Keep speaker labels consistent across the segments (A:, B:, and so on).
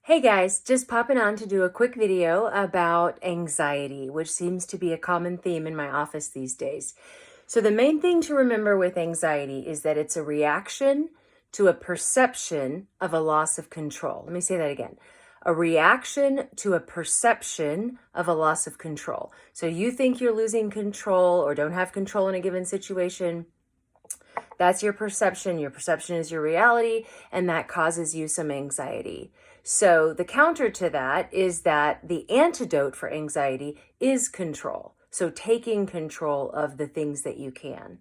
A: Hey guys, just popping on to do a quick video about anxiety, which seems to be a common theme in my office these days. So the main thing to remember with anxiety is that it's a reaction to a perception of a loss of control. Let me say that again. A reaction to a perception of a loss of control. So you think you're losing control or don't have control in a given situation. That's your perception. Your perception is your reality, and that causes you some anxiety. So the counter to that is that the antidote for anxiety is control. So taking control of the things that you can.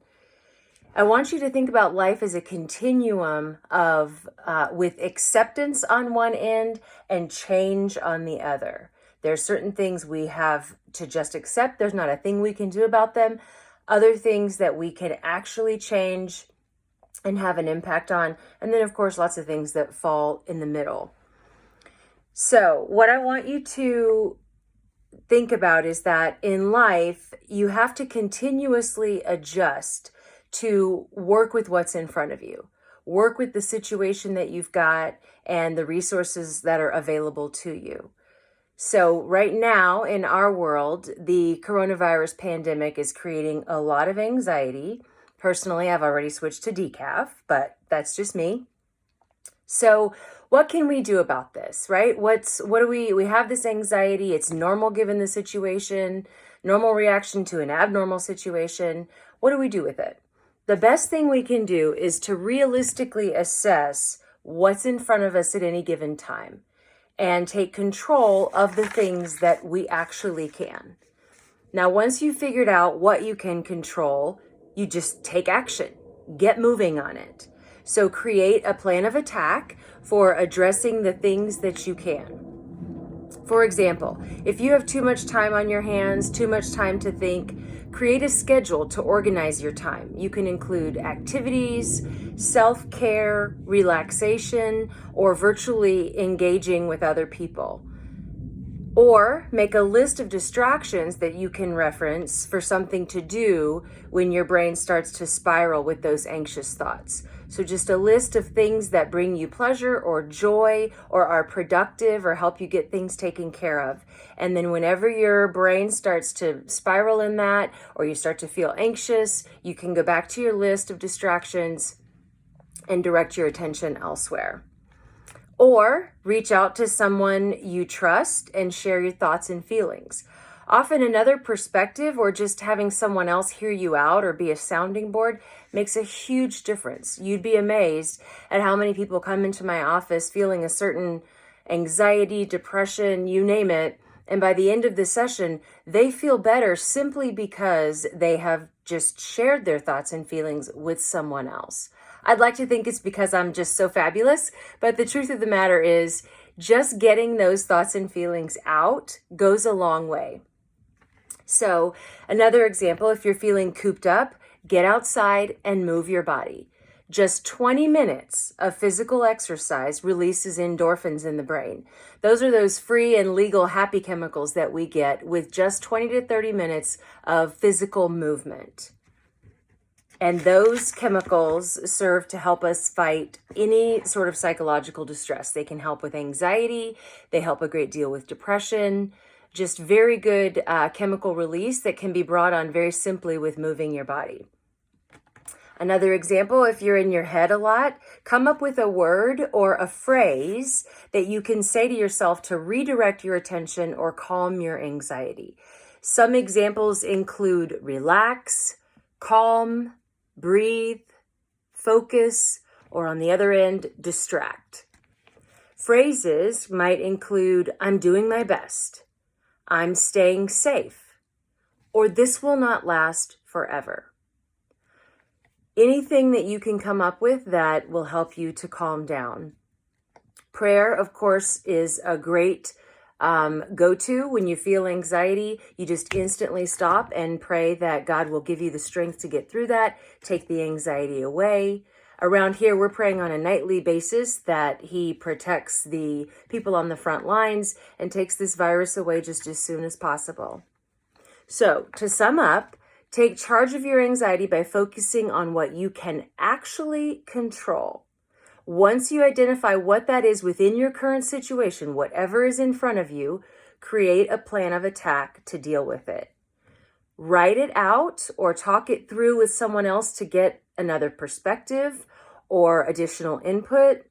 A: I want you to think about life as a continuum of with acceptance on one end and change on the other. There are certain things we have to just accept. There's not a thing we can do about them. Other things that we can actually change and have an impact on. And then, of course, lots of things that fall in the middle. So what I want you to think about is that in life, you have to continuously adjust to work with what's in front of you, work with the situation that you've got and the resources that are available to you. So right now in our world, the coronavirus pandemic is creating a lot of anxiety. Personally, I've already switched to decaf, but that's just me. So what can we do about this, right? What do we have this anxiety. It's normal given the situation, normal reaction to an abnormal situation. What do we do with it? The best thing we can do is to realistically assess what's in front of us at any given time and take control of the things that we actually can. Now, once you've figured out what you can control, you just take action, get moving on it. So create a plan of attack for addressing the things that you can. For example, if you have too much time on your hands, too much time to think, create a schedule to organize your time. You can include activities, self-care, relaxation, or virtually engaging with other people. Or make a list of distractions that you can reference for something to do when your brain starts to spiral with those anxious thoughts. So just a list of things that bring you pleasure or joy or are productive or help you get things taken care of. And then whenever your brain starts to spiral in that or you start to feel anxious, you can go back to your list of distractions and direct your attention elsewhere. Or reach out to someone you trust and share your thoughts and feelings. Often another perspective or just having someone else hear you out or be a sounding board makes a huge difference. You'd be amazed at how many people come into my office feeling a certain anxiety, depression, you name it. And by the end of the session, they feel better simply because they have just shared their thoughts and feelings with someone else. I'd like to think it's because I'm just so fabulous, but the truth of the matter is just getting those thoughts and feelings out goes a long way. So another example, if you're feeling cooped up, get outside and move your body. Just 20 minutes of physical exercise releases endorphins in the brain. Those are those free and legal happy chemicals that we get with just 20 to 30 minutes of physical movement. And those chemicals serve to help us fight any sort of psychological distress. They can help with anxiety. They help a great deal with depression. Just very good chemical release that can be brought on very simply with moving your body. Another example, if you're in your head a lot, come up with a word or a phrase that you can say to yourself to redirect your attention or calm your anxiety. Some examples include relax, calm, breathe, focus, or on the other end, distract. Phrases might include, I'm doing my best, I'm staying safe, or this will not last forever. Anything that you can come up with that will help you to calm down. Prayer, of course, is a great go-to when you feel anxiety. You just instantly stop and pray that God will give you the strength to get through that, take the anxiety away. Around here, we're praying on a nightly basis that He protects the people on the front lines and takes this virus away just as soon as possible. So, to sum up, take charge of your anxiety by focusing on what you can actually control. Once you identify what that is within your current situation, whatever is in front of you, create a plan of attack to deal with it. Write it out or talk it through with someone else to get another perspective or additional input,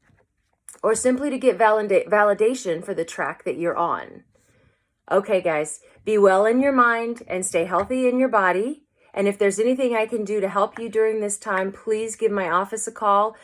A: or simply to get validation for the track that you're on. Okay, guys, be well in your mind and stay healthy in your body. And if there's anything I can do to help you during this time, please give my office a call.